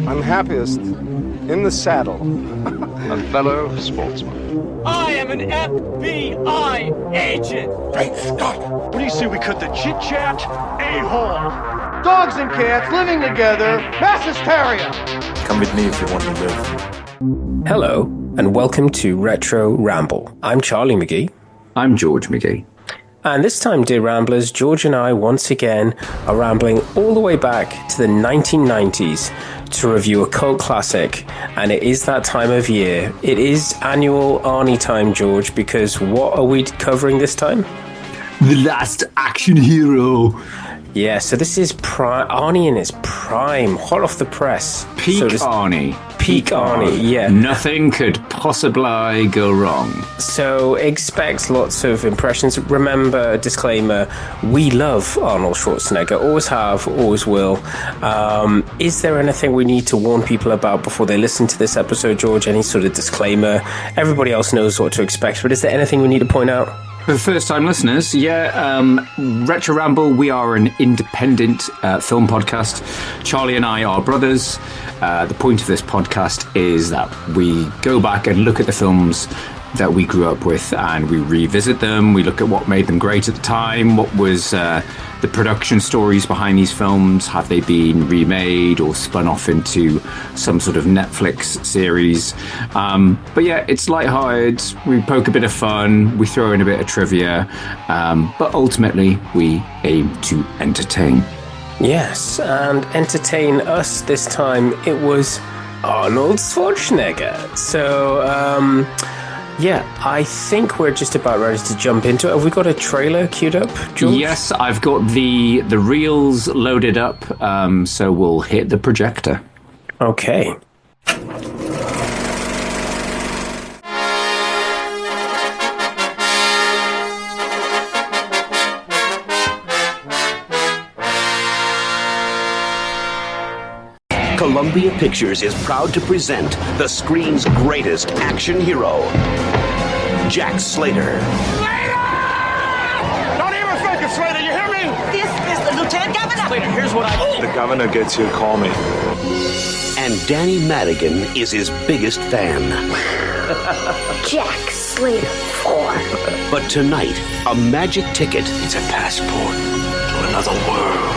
I'm happiest in the saddle. A fellow sportsman. I am an FBI agent! Great Scott! What do you say we cut the chit-chat? A-hole! Dogs and cats living together. Mass hysteria. Come with me if you want to live. Hello, and welcome to Retro Ramble. I'm Charlie McGee. I'm George McGee. And this time, dear Ramblers, George and I once again are rambling all the way back to the 1990s to review a cult classic. And it is that time of year. It is Annual Arnie time, George, because what are we covering this time? The Last Action Hero. Yeah, so this is Arnie in its prime, hot off the press. Peak Arnie. Peak Arnie, yeah. Nothing could possibly go wrong. So expect lots of impressions. Remember, disclaimer, we love Arnold Schwarzenegger. Always have, always will. Is there anything we need to warn people about before they listen to this episode, George? Any sort of disclaimer? Everybody else knows what to expect, but is there anything we need to point out? For the first-time listeners, Retro Ramble, we are an independent film podcast. Charlie and I are brothers. The point of this podcast is that we go back and look at the films that we grew up with and we revisit them. We look at what made them great at the time, what was the production stories behind these films. Have they been remade or spun off into some sort of Netflix series? But yeah, it's lighthearted. We poke a bit of fun. We throw in a bit of trivia. But ultimately, we aim to entertain. Yes, and entertain us this time. It was Arnold Schwarzenegger. So, yeah, I think we're just about ready to jump into it. Have we got a trailer queued up, George? Yes, I've got the reels loaded up, so we'll hit the projector. Okay. Columbia Pictures is proud to present the screen's greatest action hero, Jack Slater. Slater! Don't even think of Slater, you hear me? This is the Lieutenant Governor. Slater, here's what I... The governor gets you, call me. And Danny Madigan is his biggest fan. Jack Slater 4. But tonight, a magic ticket... It's a passport to another world.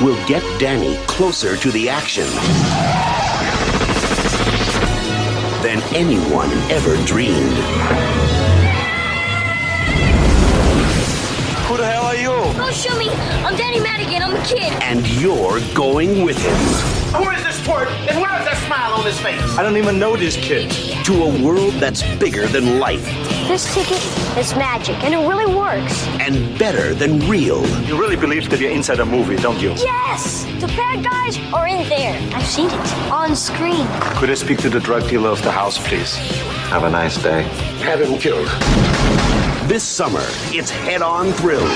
...will get Danny closer to the action than anyone ever dreamed. Who the hell are you? Don't shoot me. I'm Danny Madigan. I'm a kid. And you're going with him. Who is this twerp? And where is that smile on his face? I don't even know these kids. To a world that's bigger than life. This ticket is magic, and it really works. And better than real. You really believe that you're inside a movie, don't you? Yes! The bad guys are in there. I've seen it on screen. Could I speak to the drug dealer of the house, please? Have a nice day. Have him killed. This summer, it's head-on thrills.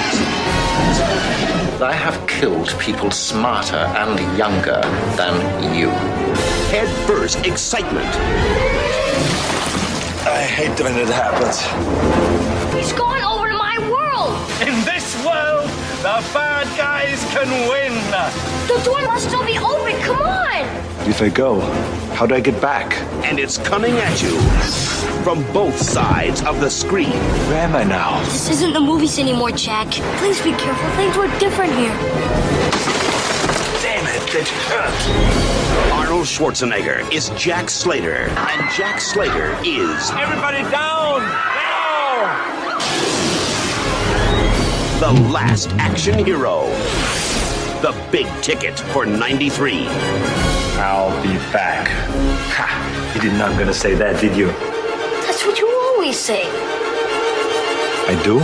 I have killed people smarter and younger than you. Head-first excitement. I hate when it happens. He's going over to my world. In this world, the bad guys can win. The door must still be open. Come on. If I go, how do I get back? And it's coming at you from both sides of the screen. Where am I now? This isn't the movies anymore, Jack. Please be careful. Things were different here. Damn it, that hurt. Arnold Schwarzenegger is Jack Slater, and Jack Slater is... Everybody down! Now! The Last Action Hero. The big ticket for 93. I'll be back. Ha! You did not gonna say that, did you? That's what you always say. I do?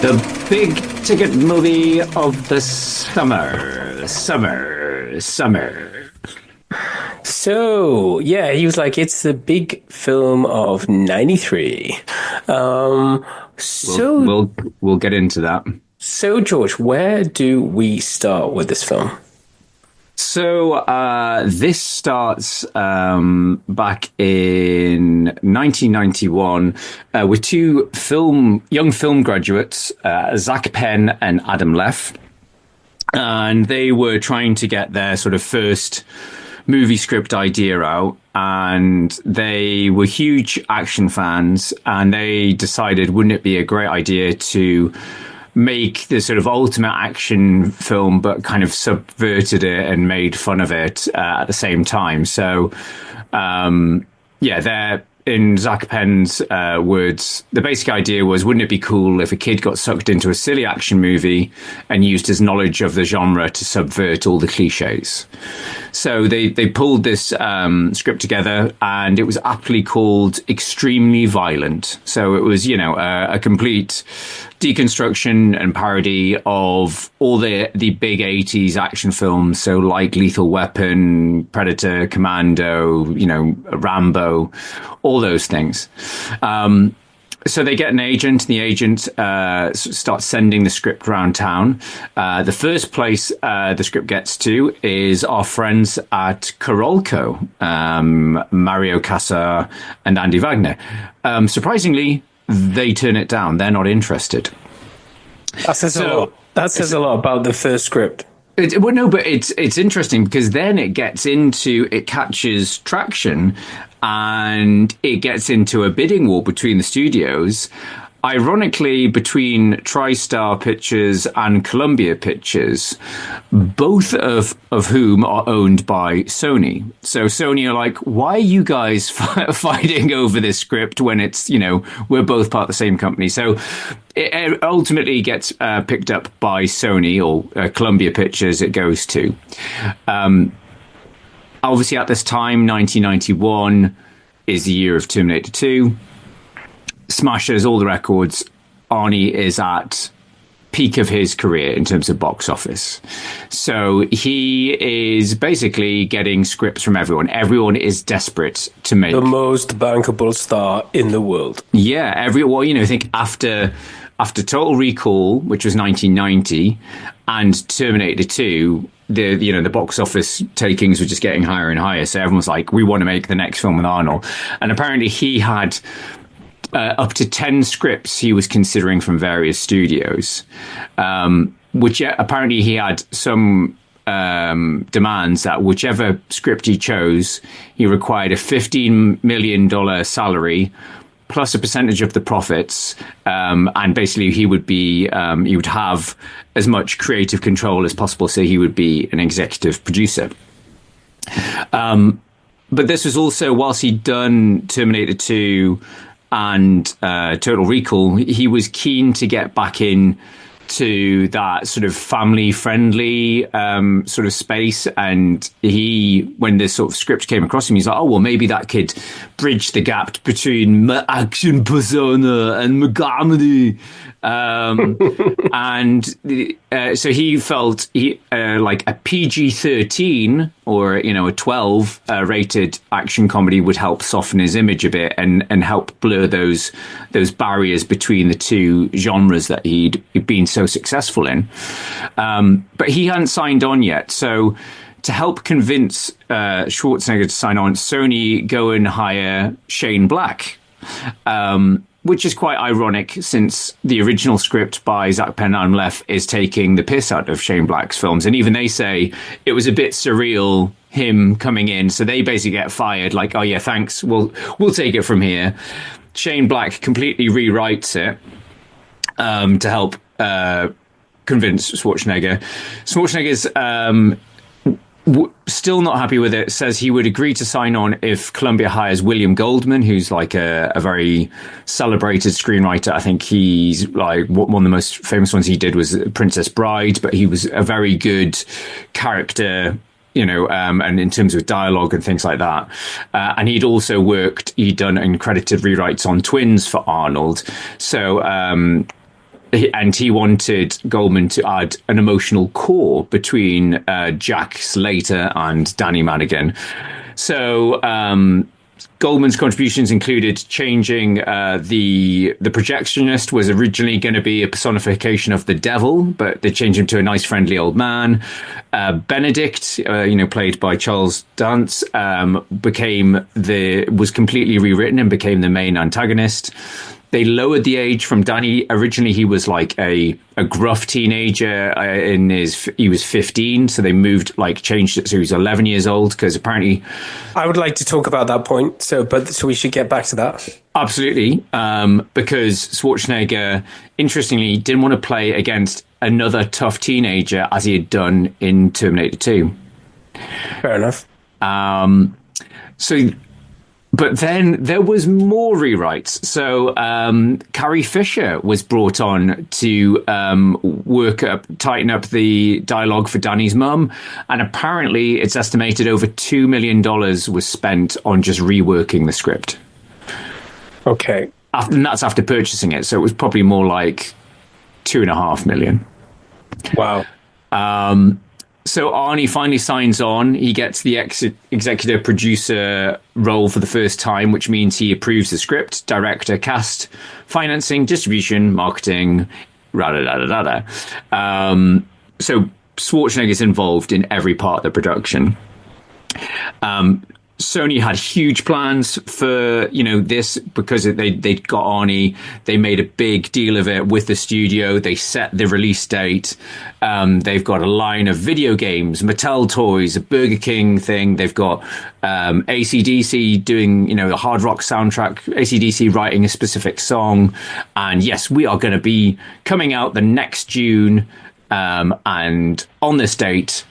The big ticket movie of the summer. So, yeah, he was like, it's the big film of 93. We'll get into that. So, George, where do we start with this film? So this starts back in 1991 with two young film graduates, Zach Penn and Adam Leff. and they were trying to get their sort of first movie script idea out, and they were huge action fans, and they decided, wouldn't it be a great idea to make the sort of ultimate action film, but kind of subverted it and made fun of it at the same time. So, they're, in Zach Penn's words, the basic idea was, wouldn't it be cool if a kid got sucked into a silly action movie and used his knowledge of the genre to subvert all the cliches? So they pulled this script together, and it was aptly called Extremely Violent. So it was, a complete deconstruction and parody of all the big 80s action films, so like Lethal Weapon, Predator, Commando, Rambo, all those things. So they get an agent, and the agent starts sending the script around town. The first place the script gets to is our friends at Carolco, Mario Casar and Andy Wagner. Surprisingly, they turn it down. They're not interested. That says a lot. That says a lot about the first script. It's interesting, because then it catches traction, and it gets into a bidding war between the studios. Ironically, between TriStar Pictures and Columbia Pictures, both of whom are owned by Sony. So Sony are like, why are you guys fighting over this script when it's, we're both part of the same company? So it ultimately gets picked up by Sony, or Columbia Pictures it goes to. Obviously, at this time, 1991 is the year of Terminator 2. Smashes all the records. Arnie is at peak of his career in terms of box office. So he is basically getting scripts from everyone. Everyone is desperate to make the most bankable star in the world. Yeah, I think after Total Recall, which was 1990, and Terminator 2, the box office takings were just getting higher and higher. So everyone's like, we want to make the next film with Arnold. And apparently he had up to 10 scripts he was considering from various studios, which apparently he had some demands that whichever script he chose, he required a $15 million salary plus a percentage of the profits, and basically he would have as much creative control as possible, so he would be an executive producer. But this was also, whilst he'd done Terminator 2 and Total Recall, he was keen to get back in to that sort of family-friendly sort of space. And when this sort of script came across him, he's like, oh, well, maybe that could bridge the gap between my action persona and my comedy. So he felt like a PG-13 or, a 12 rated action comedy would help soften his image a bit and help blur those barriers between the two genres that he'd been so successful in. But he hadn't signed on yet. So to help convince Schwarzenegger to sign on, Sony go and hire Shane Black, which is quite ironic since the original script by Zach Penn and Adam Leff is taking the piss out of Shane Black's films. And even they say it was a bit surreal, him coming in. So they basically get fired, like, oh yeah, thanks, we'll take it from here. Shane Black completely rewrites it to help convince Schwarzenegger. Schwarzenegger's still not happy with it, says he would agree to sign on if Columbia hires William Goldman, who's like a very celebrated screenwriter. I think he's like one of the most famous ones he did was Princess Bride, but he was a very good character, and in terms of dialogue and things like that. And he'd done uncredited rewrites on Twins for Arnold. So, and he wanted Goldman to add an emotional core between Jack Slater and Danny Madigan. So Goldman's contributions included changing the projectionist was originally going to be a personification of the devil, but they changed him to a nice, friendly old man. Benedict, played by Charles Dance, was completely rewritten and became the main antagonist. They lowered the age from Danny. Originally, he was like a gruff teenager. He was 15, so they changed it so he was 11 years old, because apparently... I would like to talk about that point, so we should get back to that. Absolutely, because Schwarzenegger, interestingly, didn't want to play against another tough teenager as he had done in Terminator 2. Fair enough. But then there was more rewrites. So Carrie Fisher was brought on to tighten up the dialogue for Danny's mum. And apparently it's estimated over $2 million was spent on just reworking the script. Okay. And that's after purchasing it. So it was probably more like $2.5 million. Wow. So Arnie finally signs on. He gets the executive producer role for the first time, which means he approves the script, director, cast, financing, distribution, marketing, So Schwarzenegger's involved in every part of the production. Sony had huge plans for, this, because they got Arnie. They made a big deal of it with the studio. They set the release date. They've got a line of video games, Mattel toys, a Burger King thing. They've got AC/DC doing, a hard rock soundtrack, AC/DC writing a specific song. And yes, we are going to be coming out the next June. And on this date,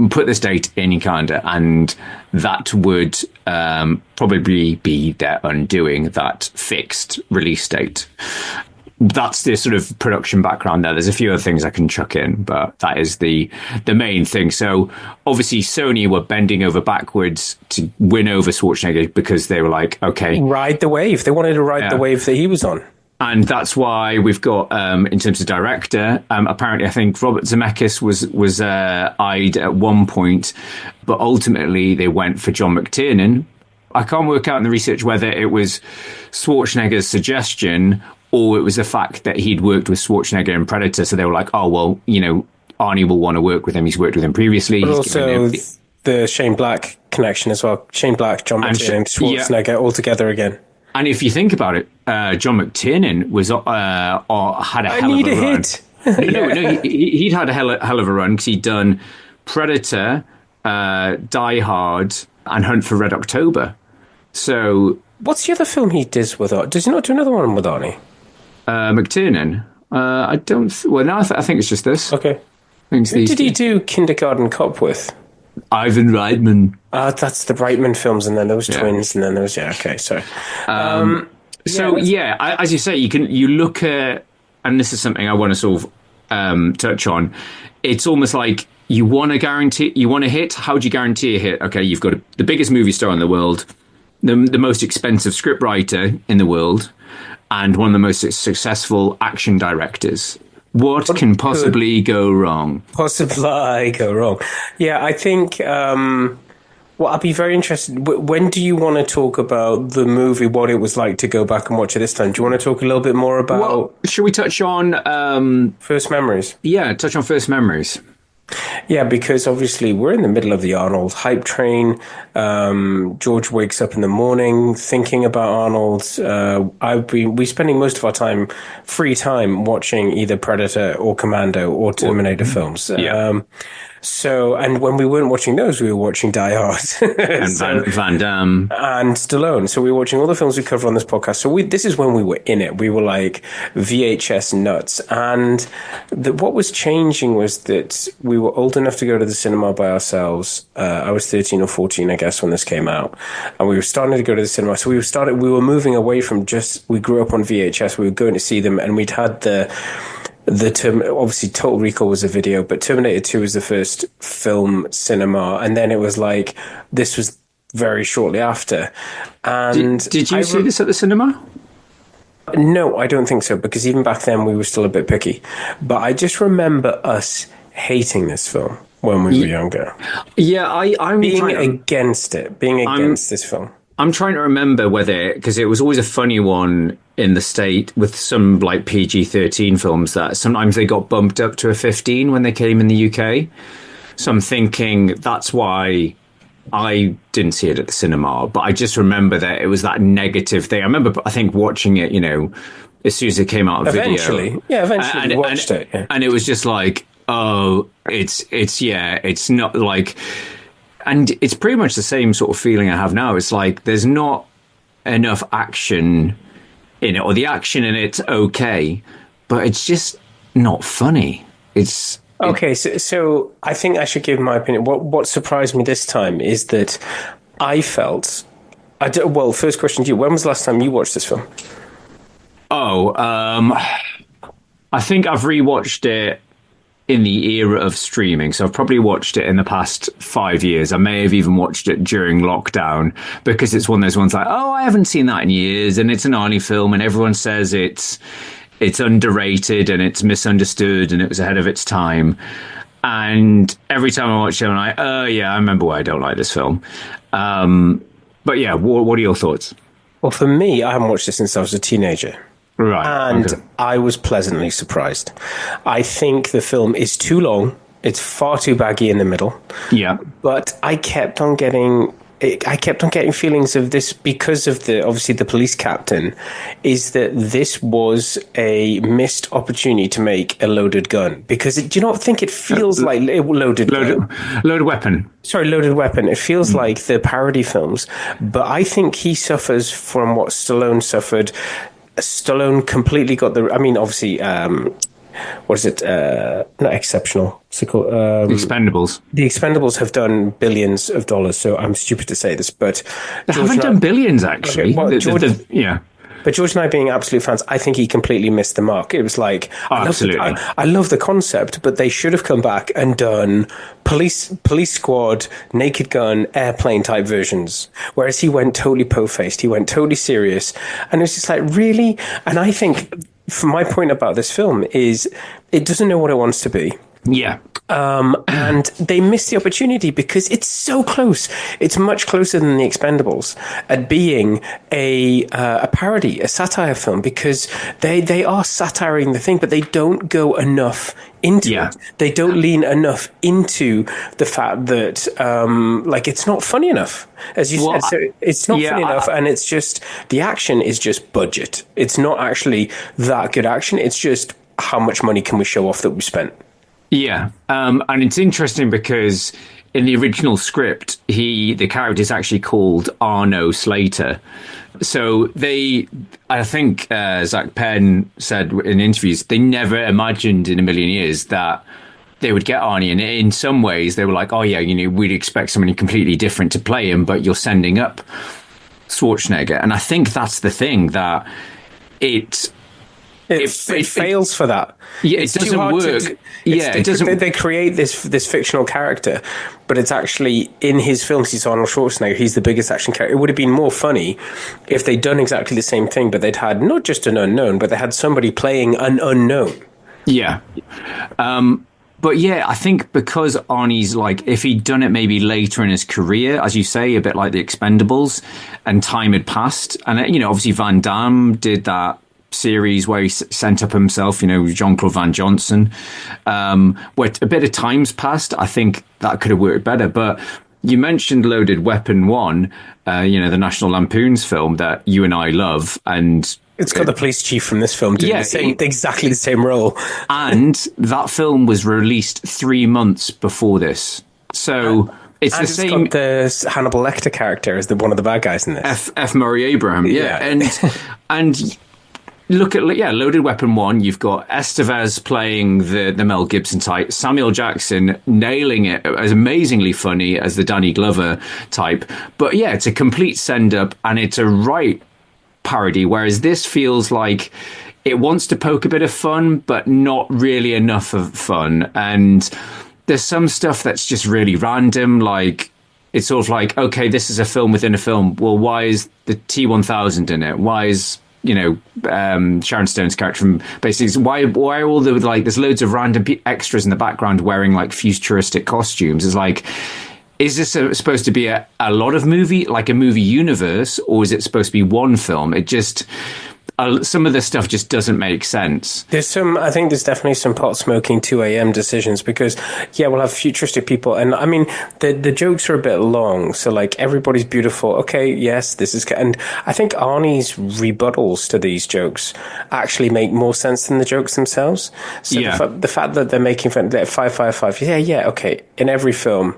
put this date in your calendar, and that would probably be their undoing, that fixed release date. That's the sort of production background there. There's a few other things I can chuck in, but that is the main thing. So obviously Sony were bending over backwards to win over Schwarzenegger, because they were like, okay, ride the wave. They wanted to ride the wave that he was on. And that's why we've got, in terms of director, apparently I think Robert Zemeckis was eyed at one point, but ultimately they went for John McTiernan. I can't work out in the research whether it was Schwarzenegger's suggestion or it was the fact that he'd worked with Schwarzenegger in Predator. So they were like, oh, well, Arnie will want to work with him. He's worked with him previously. But also the Shane Black connection as well. Shane Black, John McTiernan, Schwarzenegger all together again. And if you think about it, John McTiernan had a hell of a run. Hit. No, he'd had a hell of a run, because he'd done Predator, Die Hard, and Hunt for Red October. So, what's the other film he does with Arnie? Does he not do another one with Arnie? McTiernan. I don't. Well, no, I think it's just this. Okay. Who did he do Kindergarten Cop with? Ivan Reitman. That's the Reitman films, and then those twins, and then those. Yeah, okay, sorry. As you say, you look at, and this is something I want to sort of touch on. It's almost like you want to hit. How do you guarantee a hit? Okay, you've got the biggest movie star in the world, the most expensive scriptwriter in the world, and one of the most successful action directors. What can possibly go wrong? Yeah, I think, I'd be very interested. When do you want to talk about the movie, what it was like to go back and watch it this time? Do you want to talk a little bit more about... Well, should we touch on... First memories? Yeah, touch on first memories. Yeah, because obviously we're in the middle of the Arnold hype train. George wakes up in the morning thinking about Arnold. We're spending most of our free time watching either Predator or Commando or Terminator films. Yeah. And when we weren't watching those, we were watching Die Hard. And Van Damme. And Stallone. So we were watching all the films we cover on this podcast. So this is when we were in it. We were like VHS nuts. And what was changing was that we were old enough to go to the cinema by ourselves. I was 13 or 14, I guess, when this came out. And we were starting to go to the cinema. So we were moving away from we grew up on VHS. We were going to see them, and we'd had obviously Total Recall was a video, but Terminator 2 was the first film cinema, and then it was like this was very shortly after. And did you see this at the cinema? No, I don't think so, because even back then we were still a bit picky. But I just remember us hating this film when we were younger. Yeah, I'm being against this film. I'm trying to remember whether, because it was always a funny one in the state with some like PG-13 films that sometimes they got bumped up to a 15 when they came in the UK. So I'm thinking that's why I didn't see it at the cinema, but I just remember that it was that negative thing. I remember, I think, watching it, as soon as it came out of video. Eventually we watched it. Yeah. And it was just like, oh, it's not like... And it's pretty much the same sort of feeling I have now. It's like there's not enough action in it, or the action in it's okay, but it's just not funny. Okay, so I think I should give my opinion. What surprised me this time is that I felt... well, first question to you. When was the last time you watched this film? I think I've rewatched it in the era of streaming. So I've probably watched it in the past 5 years. I may have even watched it during lockdown, because it's one of those ones like, oh, I haven't seen that in years, and it's an Arnie film, and everyone says it's underrated and it's misunderstood and it was ahead of its time. And every time I watch it, I'm like, oh yeah, I remember why I don't like this film. But yeah, what are your thoughts? Well, for me, I haven't watched it since I was a teenager. Right. And okay. I was pleasantly surprised. I think the film is too long. It's far too baggy in the middle. Yeah. But I kept on getting feelings of this because of the police captain, is that this was a missed opportunity to make a loaded gun. Because do you not think it feels like loaded weapon? Sorry, Loaded Weapon. It feels like the parody films, but I think he suffers from what Stallone suffered. Stallone completely got obviously, what is it? Not Exceptional. What's it called? Expendables. The Expendables have done billions of dollars, so I'm stupid to say this, but... They haven't done billions, actually. Okay, well, yeah. But George and I, being absolute fans, I think he completely missed the mark. It was like, absolutely. I love the concept, but they should have come back and done police squad, Naked Gun, airplane type versions. Whereas he went totally po-faced, he went totally serious, and it's just like, really? And I think, from my point about this film, is it doesn't know what it wants to be. Yeah. And they missed the opportunity because it's so close. It's much closer than The Expendables at being a parody, a satire film, because they are satiring the thing, but they don't go enough into it. They don't lean enough into the fact that it's not funny enough. As you said, so it's not funny enough, and it's just, the action is just budget. It's not actually that good action. It's just, how much money can we show off that we spent? Yeah, and it's interesting because in the original script, the character is actually called Arno Slater. So I think Zach Penn said in interviews, they never imagined in a million years that they would get Arnie. And in some ways, they were like, oh yeah, we'd expect somebody completely different to play him, but you're sending up Schwarzenegger. And I think that's the thing, that it fails for that. Yeah, it doesn't work. It doesn't. They create this fictional character, but it's actually, in his films, he's Arnold Schwarzenegger. He's the biggest action character. It would have been more funny if they'd done exactly the same thing, but they'd had not just an unknown, but they had somebody playing an unknown. Yeah. But yeah, I think because Arnie's if he'd done it maybe later in his career, as you say, a bit like The Expendables, and time had passed, and obviously Van Damme did that series where he sent up himself, Jean-Claude Van Johnson, where a bit of time's passed. I think that could have worked better. But you mentioned Loaded Weapon 1, the National Lampoon's film that you and I love, and it's got the police chief from this film doing exactly the same role. And that film was released 3 months before this. So it's the same. Got the Hannibal Lecter character as one of the bad guys in this. F. Murray Abraham, yeah. And look at Loaded Weapon 1. You've got Estevez playing the Mel Gibson type, Samuel Jackson nailing it as amazingly funny as the Danny Glover type. But yeah, it's a complete send up, and it's a right parody. Whereas this feels like it wants to poke a bit of fun, but not really enough of fun. And there's some stuff that's just really random. Like, it's sort of like, okay, this is a film within a film. Well, why is the T-1000 in it? Why is Sharon Stone's character from basically, why are all the there's loads of random extras in the background wearing futuristic costumes? It's like, is this supposed to be a lot of movie, like a movie universe, or is it supposed to be one film? It just, some of the stuff just doesn't make sense. I think there's definitely some pot smoking 2 a.m. decisions because, yeah, we'll have futuristic people. And I mean, the jokes are a bit long. So, like, everybody's beautiful. Okay, yes, this is. And I think Arnie's rebuttals to these jokes actually make more sense than the jokes themselves. So the fact that they're making fun, 555, yeah, okay. In every film,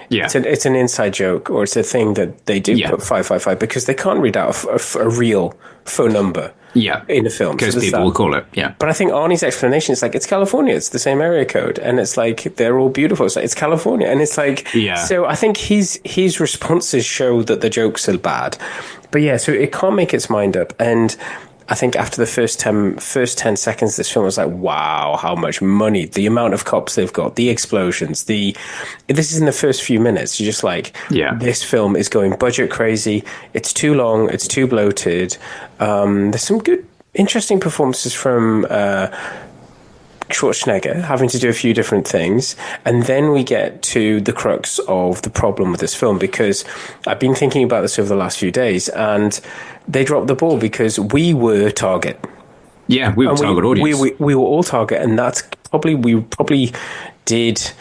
it's an inside joke or it's a thing that they do put 555 because they can't read out a real phone number. In a film. Because people will call it, But I think Arnie's explanation is like, it's California, it's the same area code, and it's like, they're all beautiful. It's like, it's California, and it's like, so I think his responses show that the jokes are bad. But yeah, so it can't make its mind up, and I think after the first 10 seconds of this film, I was like, wow, how much money, the amount of cops they've got, the explosions, this is in the first few minutes. You're just like, this film is going budget crazy. It's too long. It's too bloated. There's some good, interesting performances from Schwarzenegger having to do a few different things. And then we get to the crux of the problem with this film, because I've been thinking about this over the last few days, and they dropped the ball because we were target. Yeah, we were target audience. We were all target, and that's probably did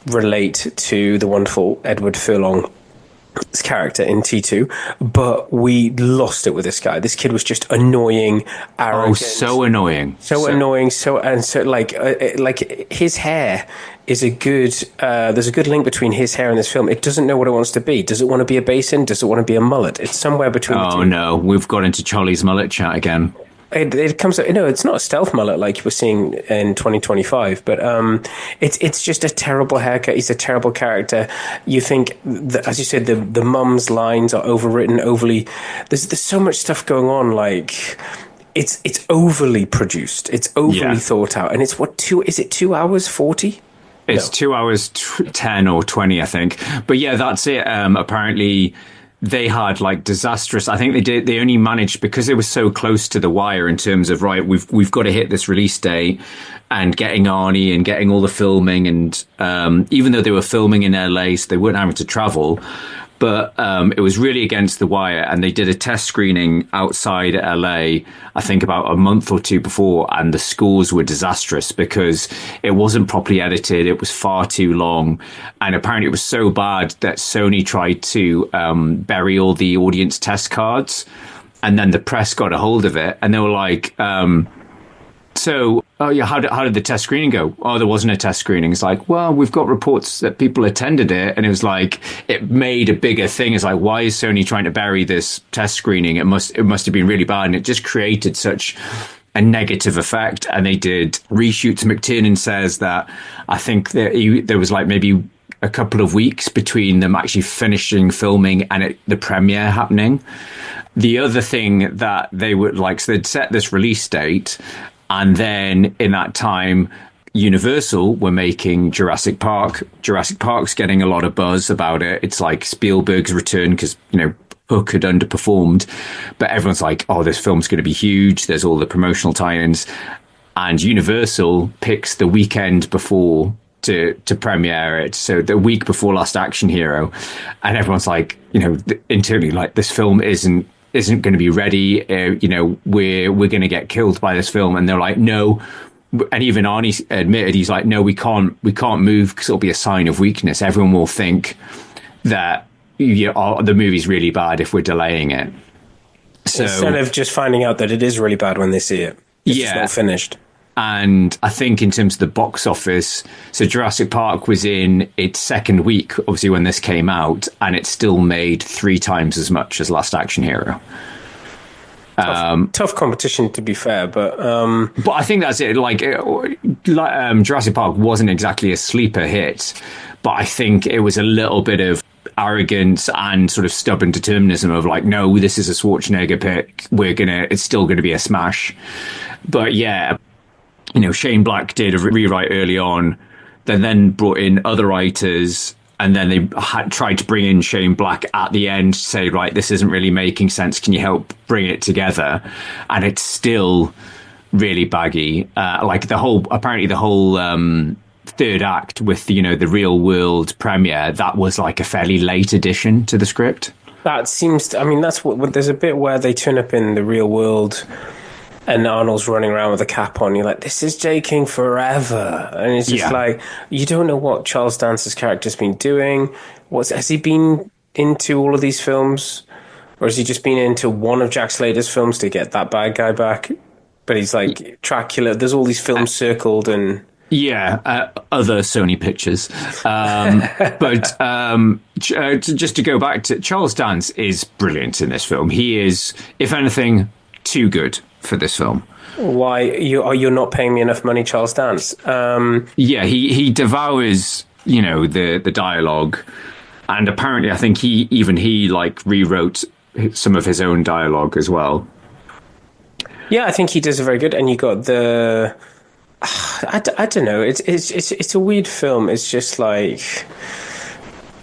relate to the wonderful Edward Furlong's character in T2, but we lost it with this guy. This kid was just annoying, arrogant. Oh, so annoying. So annoying, like his hair is a good, there's a good link between his hair and this film. It doesn't know what it wants to be. Does it want to be a basin? Does it want to be a mullet? It's somewhere between the two. Oh no, we've got into Charlie's mullet chat again. It comes out, it's not a stealth mullet like we're seeing in 2025, but it's just a terrible haircut. He's a terrible character. You think that, as you said, the mum's lines are overwritten, overly. There's so much stuff going on. Like it's overly produced. It's overly thought out, and it's 2 hours 40? It's 2 hours 10 or 20, I think. But yeah, that's it. Apparently, they had like disastrous. I think they only managed, because it was so close to the wire in terms of, right, we've got to hit this release date, and getting Arnie and getting all the filming, and even though they were filming in LA, so they weren't having to travel. But it was really against the wire, and they did a test screening outside LA, I think about a month or two before, and the scores were disastrous because it wasn't properly edited. It was far too long, and apparently it was so bad that Sony tried to bury all the audience test cards, and then the press got a hold of it, and they were like, how did the test screening go? Oh, there wasn't a test screening. It's like, well, we've got reports that people attended it, and it was like, it made a bigger thing. It's like, why is Sony trying to bury this test screening? It must have been really bad, and it just created such a negative effect. And they did reshoots. McTiernan says that I think that there was like maybe a couple of weeks between them actually finishing filming and the premiere happening. The other thing that they would like, so they'd set this release date, and then in that time, Universal were making Jurassic Park. Jurassic Park's getting a lot of buzz about it. It's like Spielberg's return because, Hook had underperformed. But everyone's like, oh, this film's going to be huge. There's all the promotional tie-ins. And Universal picks the weekend before to premiere it. So the week before Last Action Hero. And everyone's like, internally, like, this film isn't going to be ready. We're going to get killed by this film. And they're like, no. And even Arnie admitted, he's like, no, we can't move because it'll be a sign of weakness. Everyone will think that the movie's really bad if we're delaying it. So instead of just finding out that it is really bad when they see it. It's just not finished. And I think in terms of the box office, so Jurassic Park was in its second week, obviously, when this came out, and it still made 3 times as much as Last Action Hero. Tough competition, to be fair, but I think that's it. Like Jurassic Park wasn't exactly a sleeper hit, but I think it was a little bit of arrogance and sort of stubborn determinism of like, no, this is a Schwarzenegger pick. It's still gonna be a smash. But yeah. Shane Black did a rewrite early on, then brought in other writers, and then they had tried to bring in Shane Black at the end to say, right, this isn't really making sense. Can you help bring it together? And it's still really baggy. Like the whole third act with the real world premiere, that was like a fairly late addition to the script. That seems. That's what. There's a bit where they turn up in the real world and Arnold's running around with a cap on. You're like, this is taking forever. And it's just like, you don't know what Charles Dance's character's been doing. Has he been into all of these films? Or has he just been into one of Jack Slater's films to get that bad guy back? But he's like, Dracula, there's all these films circled and... Yeah, other Sony pictures. Just to go back to Charles Dance is brilliant in this film. He is, if anything, too good for this film. Why? You're not paying me enough money, Charles Dance? He devours, the dialogue. And apparently, I think he rewrote some of his own dialogue as well. Yeah, I think he does a very good. And you got the... I don't know. It's a weird film. It's just like...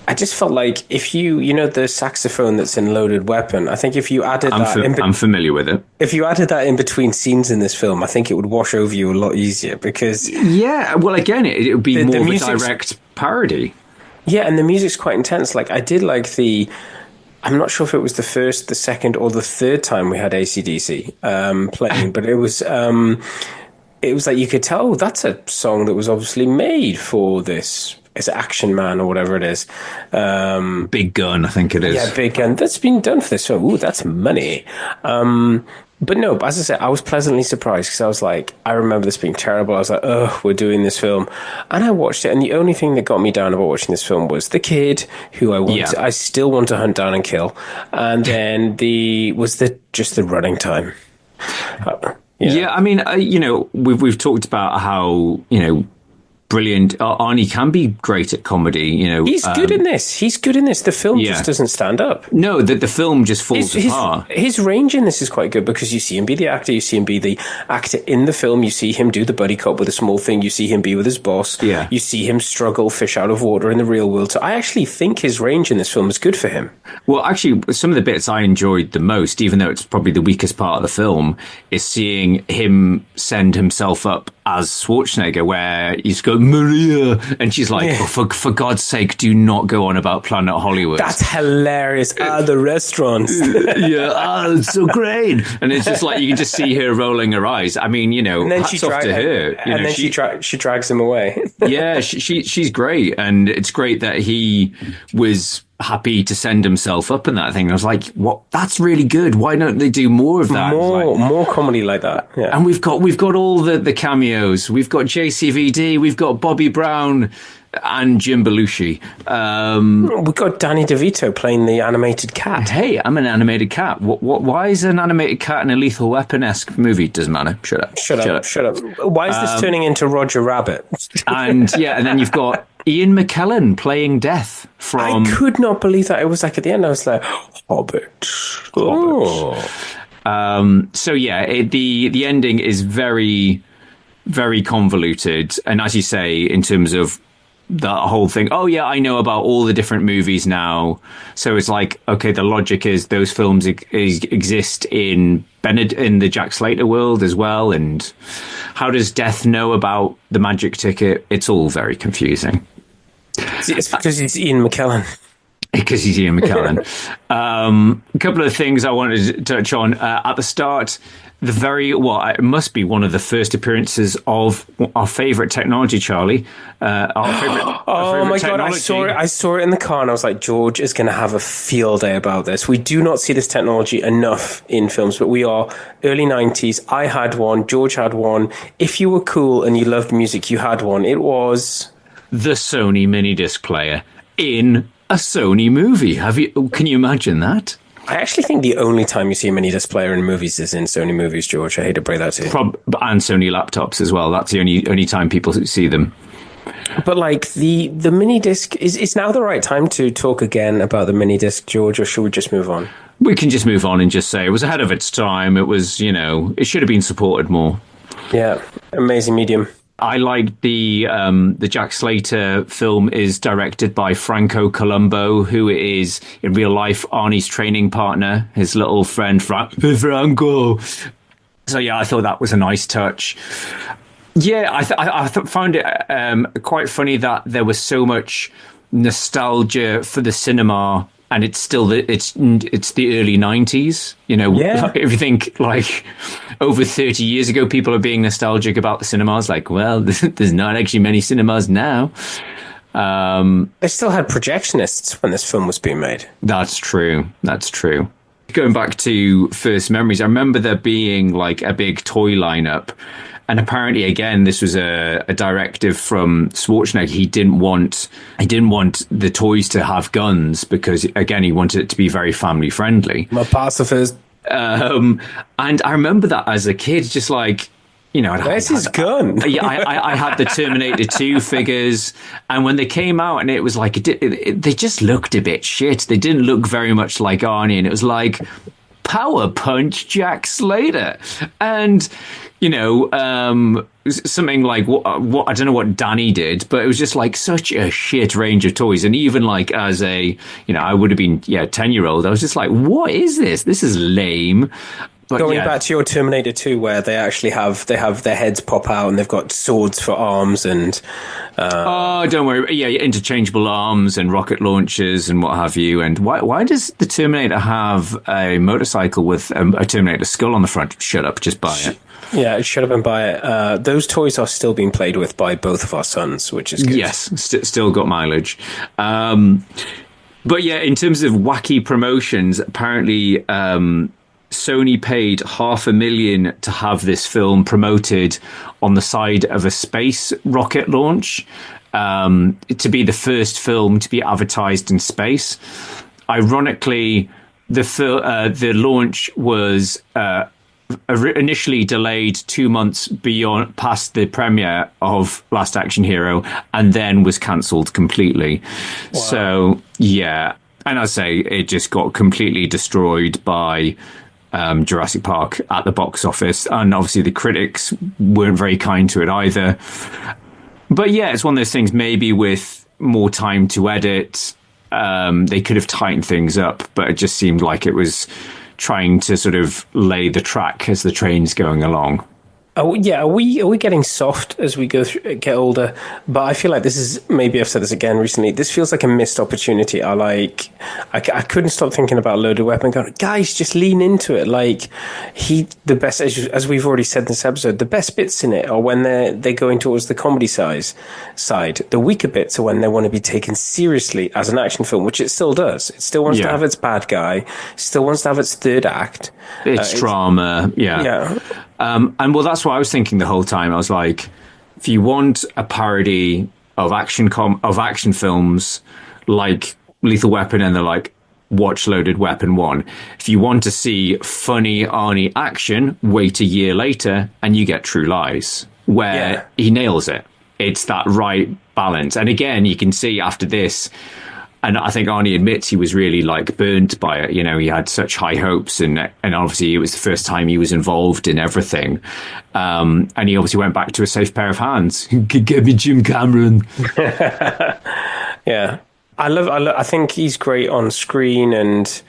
I just felt like if the saxophone that's in Loaded Weapon, I think if you added I'm familiar with it. If you added that in between scenes in this film, I think it would wash over you a lot easier because... Yeah, well, again, it would be more of a direct parody. Yeah, and the music's quite intense. Like, I did like the... I'm not sure if it was the first, the second, or the third time we had AC/DC playing, but it was like you could tell, that's a song that was obviously made for this. It's Action Man or whatever it is. Big Gun, I think it is. Yeah, Big Gun. That's been done for this film. Ooh, that's money. But no, as I said, I was pleasantly surprised because I was like, I remember this being terrible. I was like, oh, we're doing this film. And I watched it, and the only thing that got me down about watching this film was the kid who I still want to hunt down and kill. And then just the running time. Yeah, I mean, we've talked about how, brilliant. Arnie can be great at comedy. He's good in this. The film just doesn't stand up. No, the film just falls apart. His range in this is quite good because you see him be the actor, you see him be the actor in the film, you see him do the buddy cop with a small thing, you see him be with his boss, you see him struggle fish out of water in the real world. So I actually think his range in this film is good for him. Well, actually, some of the bits I enjoyed the most, even though it's probably the weakest part of the film, is seeing him send himself up as Schwarzenegger, where he's got Maria, and she's like, for God's sake, do not go on about Planet Hollywood. That's hilarious. The restaurants. It's so great. And it's just like, you can just see her rolling her eyes. I mean, and then hats off to her. And then she drags him away. Yeah, she's great. And it's great that he was happy to send himself up in that thing. I was like, what? That's really good. Why don't they do more of that? More comedy like that. Yeah. And we've got all the cameos. We've got JCVD. We've got Bobby Brown and Jim Belushi. We've got Danny DeVito playing the animated cat. Hey, I'm an animated cat. Why is an animated cat in a Lethal Weapon-esque movie? Doesn't matter. Shut up. Why is this turning into Roger Rabbit? And then you've got Ian McKellen playing Death from... I could not believe that. It was like at the end, I was like, Hobbit. Oh. The ending is very, very convoluted. And as you say, in terms of the whole thing, I know about all the different movies now. So it's like, okay, the logic is those films exist in the Jack Slater world as well. And how does Death know about the magic ticket? It's all very confusing. It's because he's Ian McKellen. Because he's Ian McKellen. A couple of things I wanted to touch on. At the start, it must be one of the first appearances of our favourite technology, Charlie. Oh my God, I saw it in the car and I was like, George is going to have a field day about this. We do not see this technology enough in films, but we are early 90s. I had one, George had one. If you were cool and you loved music, you had one. It was... the Sony mini disc player in a Sony movie. Can you imagine that? I actually think the only time you see a mini disc player in movies is in Sony movies, George. I hate to break that to you. And Sony laptops as well. That's the only time people see them. But like the mini disc, is now the right time to talk again about the mini disc, George, or should we just move on? We can just move on and just say it was ahead of its time. It was, it should have been supported more. Yeah, amazing medium. I like the Jack Slater film is directed by Franco Columbo, who is in real life Arnie's training partner, his little friend Franco. So yeah, I thought that was a nice touch. Yeah, I found it quite funny that there was so much nostalgia for the cinema, and it's still it's the early 90s. If you think like over 30 years ago, people are being nostalgic about the cinemas. Like, well, there's not actually many cinemas now. They still had projectionists when this film was being made. That's true. Going back to first memories, I remember there being like a big toy lineup. And apparently, again, this was a directive from Schwarzenegger. He didn't want the toys to have guns because, again, he wanted it to be very family friendly. I'm a pacifist. And I remember that as a kid, just like, you know, where's his gun? Yeah, I had the Terminator 2 figures, and when they came out, and it was like they just looked a bit shit. They didn't look very much like Arnie, and it was like Power Punch Jack Slater, and you know, something like what I don't know what Danny did, but it was just like such a shit range of toys. And even like as a, you know, I would have been 10-year-old, I was just like, what is this? This is lame. But going back to your Terminator 2, where they actually have their heads pop out and they've got swords for arms and oh, don't worry, interchangeable arms and rocket launchers and what have you. And why does the Terminator have a motorcycle with a Terminator skull on the front? Shut up, just buy it. Yeah, shut up and buy it. Those toys are still being played with by both of our sons, which is good. Yes, still got mileage. But yeah, in terms of wacky promotions, apparently Sony paid $500,000 to have this film promoted on the side of a space rocket launch, to be the first film to be advertised in space. Ironically, the launch was initially delayed 2 months past the premiere of Last Action Hero, and then was cancelled completely. Wow. So yeah, and I say it just got completely destroyed by Jurassic Park at the box office, and obviously the critics weren't very kind to it either. But yeah, it's one of those things, maybe with more time to edit, they could have tightened things up, but it just seemed like it was trying to sort of lay the track as the train's going along. Are we getting soft as we get older? But I feel like this is, maybe I've said this again recently, this feels like a missed opportunity. I couldn't stop thinking about Loaded Weapon, going, guys, just lean into it. Like, the best, as we've already said in this episode, the best bits in it are when they're going towards the comedy side. The weaker bits are when they want to be taken seriously as an action film, which it still does. It still wants to have its bad guy, still wants to have its third act. It's drama, yeah. And well, that's what I was thinking the whole time. I was like, if you want a parody of action films like Lethal Weapon and watch Loaded Weapon 1, if you want to see funny Arnie action, wait a year later and you get True Lies, where he nails it. It's that right balance. And again, you can see after this, and I think Arnie admits he was really burnt by it. You know, he had such high hopes, and obviously it was the first time he was involved in everything. And he obviously went back to a safe pair of hands. Get me Jim Cameron. Yeah, I think he's great on screen, and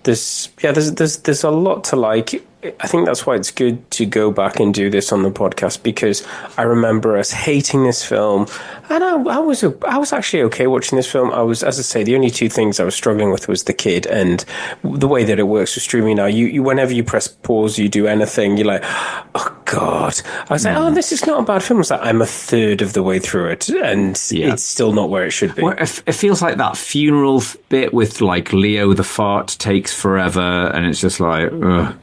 there's a lot to like. I think that's why it's good to go back and do this on the podcast, because I remember us hating this film, and I was actually okay watching this film. I was, as I say, the only two things I was struggling with was the kid and the way that it works with streaming now. You whenever you press pause, you do anything, you're like, oh God. I was like, oh, this is not a bad film. It's like, I'm a third of the way through it, and it's still not where it should be. Well, it feels like that funeral bit with Leo the fart takes forever, and it's just like, ugh.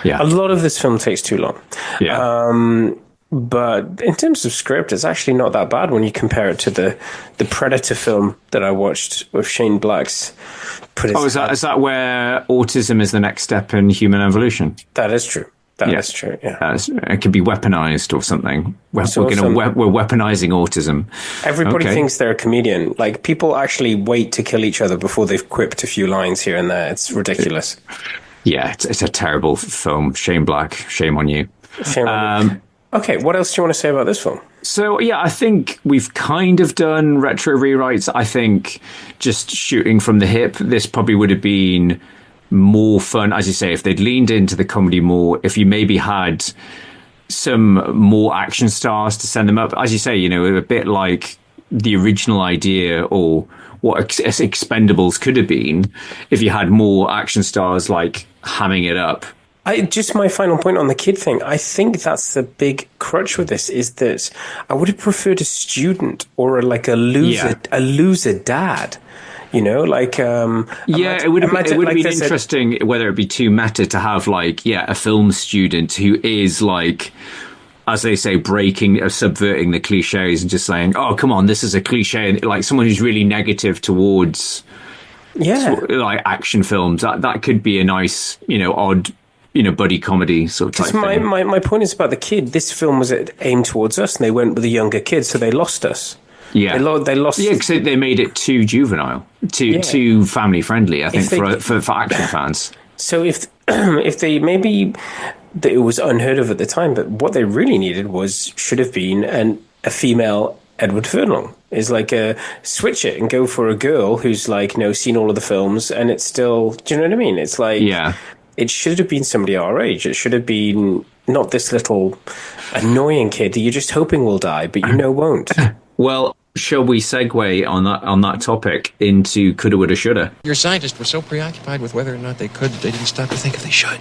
Yeah. A lot of this film takes too long. Yeah. But in terms of script, it's actually not that bad when you compare it to the Predator film that I watched with Shane Black's. Is that where autism is the next step in human evolution? That is true. That is true, yeah. It can be weaponized or something. We're weaponizing autism. Everybody thinks they're a comedian. People actually wait to kill each other before they've quipped a few lines here and there. It's ridiculous. Yeah, it's a terrible film. Shane Black, shame on you. Shame on you. Okay, what else do you want to say about this film? So, yeah, I think we've kind of done retro rewrites. I think just shooting from the hip, this probably would have been more fun, as you say, if they'd leaned into the comedy more, if you maybe had some more action stars to send them up. As you say, a bit like the original idea, or what Expendables could have been, if you had more action stars hamming it up. Just my final point on the kid thing. I think that's the big crutch with this, is that I would have preferred a student or a loser dad. You know, like it would have been interesting whether it be too meta to have a film student who is as they say, subverting the cliches and just saying, "Oh, come on, this is a cliche," like someone who's really negative towards action films. That could be a nice, odd, buddy comedy sort of type thing. My point is about the kid. This film was aimed towards us, and they went with a younger kid, so they lost us. Yeah, they lost. Yeah, because they made it too juvenile, too family friendly. I think for action fans. So if they maybe it was unheard of at the time, but what they really needed should have been a female Edward Furlong. Is switch it and go for a girl who's seen all of the films, and it's still. Do you know what I mean? It's it should have been somebody our age. It should have been not this little annoying kid that you're just hoping will die, but won't. Well, shall we segue on that topic into coulda, woulda, shoulda? Your scientists were so preoccupied with whether or not they could, they didn't stop to think if they should.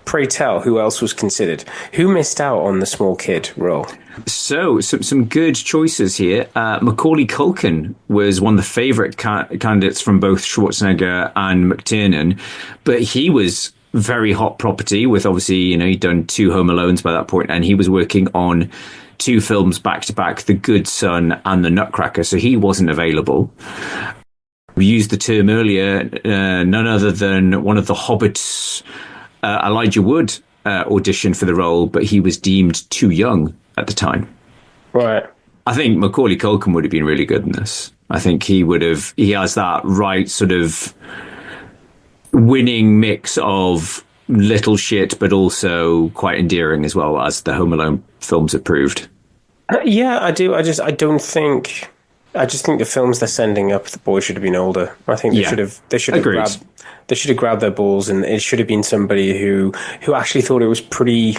Pray tell, who else was considered? Who missed out on the small kid role? So, some good choices here. Macaulay Culkin was one of the favourite candidates from both Schwarzenegger and McTiernan, but he was very hot property with, obviously, he'd done 2 Home Alones by that point, and he was working on 2 films back to back, The Good Son and The Nutcracker, so he wasn't available. We used the term earlier, none other than one of the Hobbits, Elijah Wood, auditioned for the role, but he was deemed too young at the time. Right. I think Macaulay Culkin would have been really good in this. I think he has that right sort of winning mix of little shit, but also quite endearing as well, as the Home Alone films have proved. Yeah, I do. I just think the films they're sending up, the boys should have been older. I think they should have grabbed their balls, and it should have been somebody who actually thought it was pretty.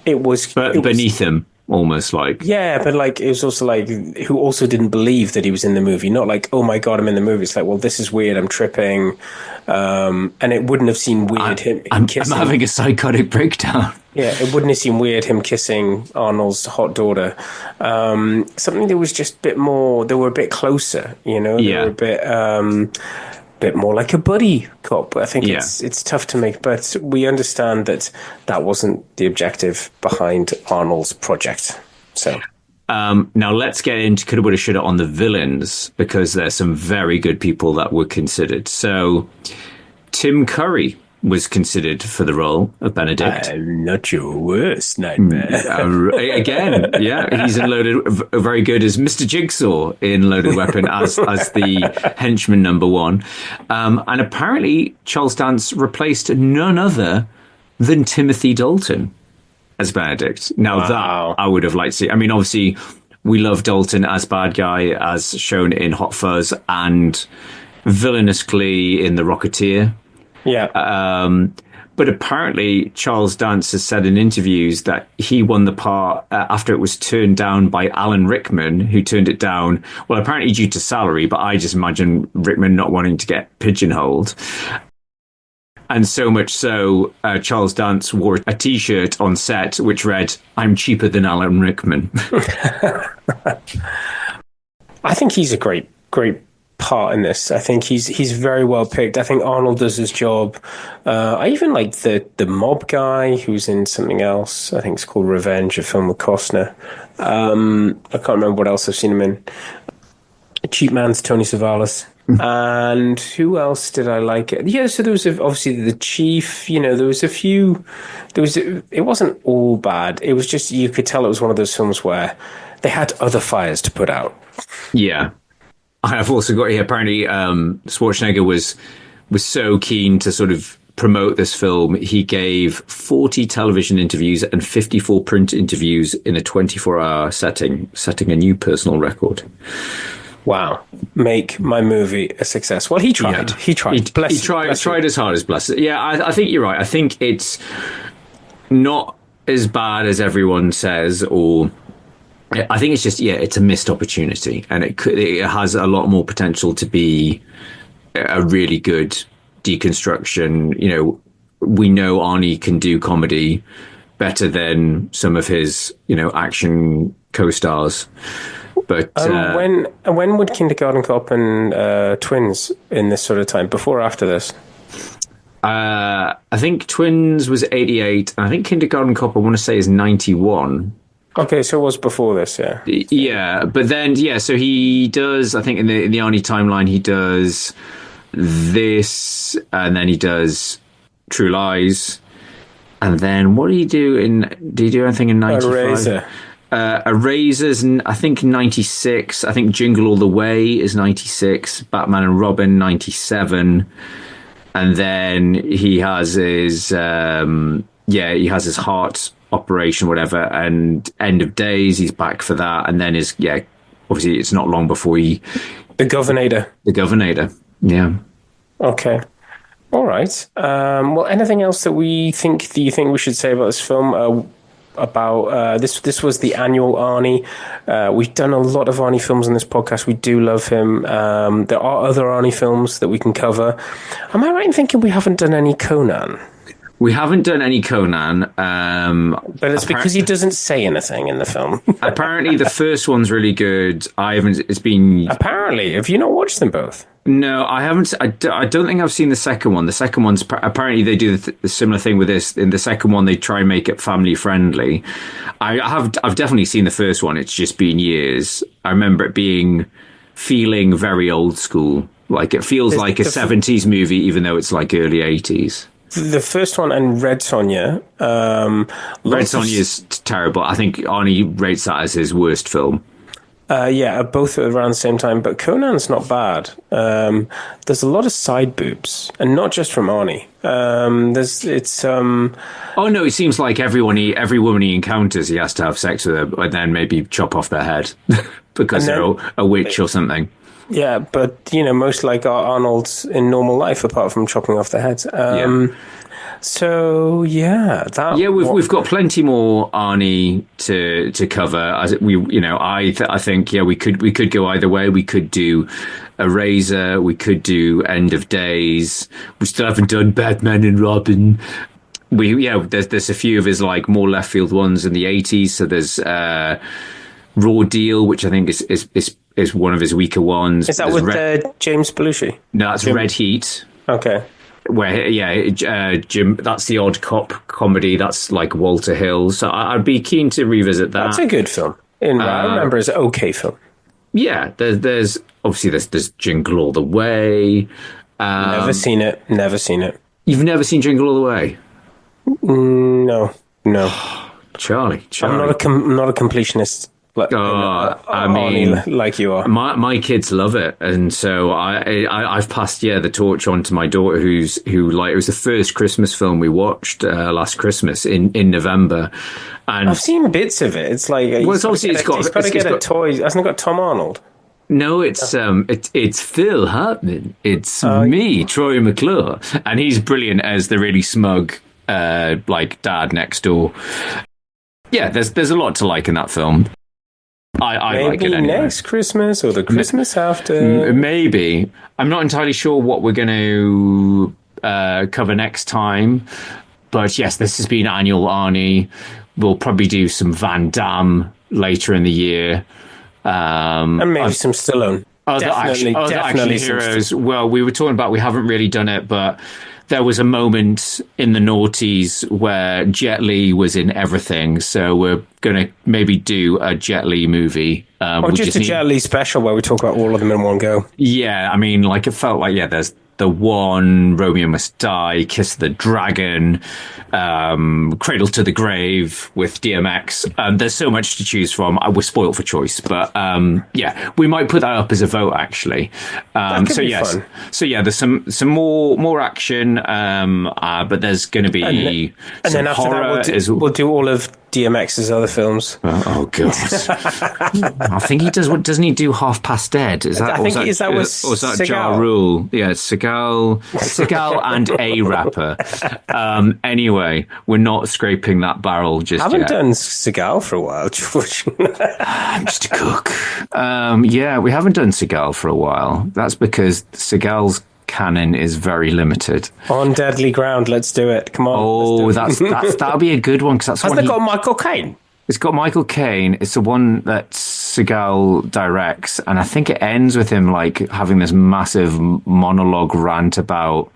It was beneath him. Almost but it was also who also didn't believe that he was in the movie. Not oh my god, I'm in the movie. It's well, this is weird. I'm tripping, and it wouldn't have seemed weird. I'm having a psychotic breakdown. Yeah, it wouldn't have seemed weird him kissing Arnold's hot daughter. Something that was just a bit more. They were a bit closer. They were a bit more like a buddy cop. I think it's tough to make, but we understand that wasn't the objective behind Arnold's project. So now let's get into coulda, woulda, shoulda on the villains, because there's some very good people that were considered. So Tim Curry was considered for the role of Benedict. I'm not your worst nightmare. Again, yeah, he's in very good as Mr. Jigsaw in Loaded Weapon as the henchman number 1. And apparently Charles Dance replaced none other than Timothy Dalton as Benedict. Now that I would have liked to see. I mean, obviously we love Dalton as bad guy, as shown in Hot Fuzz, and villainously in The Rocketeer. Yeah. But apparently Charles Dance has said in interviews that he won the part after it was turned down by Alan Rickman, who turned it down, well, apparently due to salary, but I just imagine Rickman not wanting to get pigeonholed. And so much so, Charles Dance wore a T-shirt on set which read, "I'm cheaper than Alan Rickman." I think he's a great part in this. I think he's very well picked. I think Arnold does his job. I even like the mob guy who's in something else. I think it's called Revenge, a film with Costner. I can't remember what else I've seen him in. Cheap Man's Tony Savalas. And who else did I like? Yeah, so there was obviously the chief. There was a few. It wasn't all bad. It was just, you could tell it was one of those films where they had other fires to put out. Yeah. I've also got here, apparently Schwarzenegger was so keen to sort of promote this film, he gave 40 television interviews and 54 print interviews in a 24-hour setting a new personal record. Wow. Make my movie a success. Well, he tried. Yeah. He tried. He tried as hard as blessed. Yeah, I think you're right. I think it's not as bad as everyone says, or I think it's just, it's a missed opportunity, and it has a lot more potential to be a really good deconstruction. You know, we know Arnie can do comedy better than some of his, you know, action co-stars. But when would Kindergarten Cop and Twins in this sort of time? Before or after this? I think Twins was 88, and I think Kindergarten Cop, I want to say, is 91. Okay, so it was before this, yeah. Yeah, but then, so he does, I think in the Arnie timeline, he does this, and then he does True Lies, and then what did he do did he do anything in 95? Eraser. Eraser's, I think, 96. I think Jingle All the Way is 96. Batman and Robin, 97. And then he has his, he has his heart operation, whatever, and End of Days, he's back for that. And then obviously it's not long before The Governator. The Governator, yeah. Okay. All right. Well, anything else do you think we should say about this film? This was the Annual Arnie. We've done a lot of Arnie films on this podcast. We do love him. There are other Arnie films that we can cover. Am I right in thinking we haven't done any Conan? We haven't done any Conan. But it's because he doesn't say anything in the film. Apparently the first one's really good. Apparently. Have you not watched them both? No, I haven't. I don't think I've seen the second one. The second one's apparently they do the similar thing with this. In the second one, they try and make it family friendly. I've definitely seen the first one. It's just been years. I remember it feeling very old school. Like it feels like a 70s movie, even though it's like early 80s. The first one and Red Sonja. Red Sonja is terrible. I think Arnie rates that as his worst film. Both around the same time, but Conan's not bad. There's a lot of side boobs, and not just from Arnie. Oh no, it seems like every woman he encounters, he has to have sex with her, and then maybe chop off their head because they're a witch or something. Yeah, but most like Arnold's in normal life, apart from chopping off their heads. So we've got plenty more Arnie to cover. As I think we could go either way. We could do Eraser. We could do End of Days. We still haven't done Batman and Robin. There's a few of his like more left field ones in the 80s. So there's Raw Deal, which I think is one of his weaker ones. Is that with James Belushi? No, that's Red Heat. Okay. Where Jim, that's the odd cop comedy. That's like Walter Hill. So I'd be keen to revisit that. That's a good film. I remember it's an okay film. Yeah, there's obviously there's Jingle All the Way. Never seen it. You've never seen Jingle All the Way? No. Charlie. I'm not a completionist. Like you are. My kids love it, and so I've passed the torch on to my daughter, who it was the first Christmas film we watched last Christmas in November, and I've seen bits of it. It's like it's got a toy. Hasn't it got Tom Arnold? No, it's Phil Hartman. It's me, Troy McClure, and he's brilliant as the really smug dad next door. Yeah, there's a lot to like in that film. I maybe like it anyway. Next Christmas or the Christmas after. Maybe. I'm not entirely sure what we're going to cover next time. But yes, this has been Annual Arnie. We'll probably do some Van Damme later in the year. And maybe some Stallone. Definitely heroes. Well, we were talking about we haven't really done it, but there was a moment in the noughties where Jet Li was in everything, so we're going to maybe do a Jet Li movie. Or just a Jet Li special where we talk about all of them in one go. Yeah, I mean, like it felt like, there's The One, Romeo Must Die, Kiss the Dragon, Cradle to the Grave with DMX. There's so much to choose from. We're spoiled for choice, but we might put that up as a vote actually. That could be fun. So there's some more action, but there's going to be and then after that we'll do all of DMX's other films. Oh god! I think he does. What doesn't he do? Half Past Dead? Is that? Is that Ja Rule? Yeah, Seagal and a rapper. Anyway, we're not scraping that barrel just yet. I haven't done Seagal for a while, George. I'm just a cook. We haven't done Seagal for a while. That's because Seagal's canon is very limited. On deadly ground, let's do it. Come on. Oh, that'll be a good one because that's Hasn't it got Michael Caine? It's got Michael Caine. It's the one that Seagal directs, and I think it ends with him like having this massive monologue rant about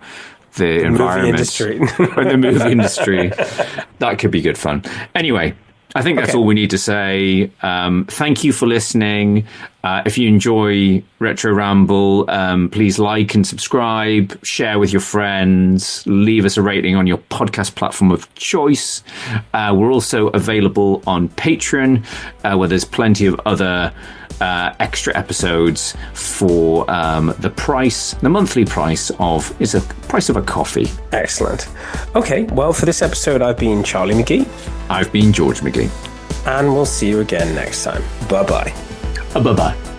the environment and the movie industry. That could be good fun. Anyway, I think that's all we need to say. Thank you for listening. If you enjoy Retro Ramble, please like and subscribe, share with your friends, leave us a rating on your podcast platform of choice. We're also available on Patreon, where there's plenty of other extra episodes for the monthly price of a coffee. Excellent. Okay, well, for this episode, I've been Charlie McGee. I've been George McGee. And we'll see you again next time. Bye-bye. Bye-bye.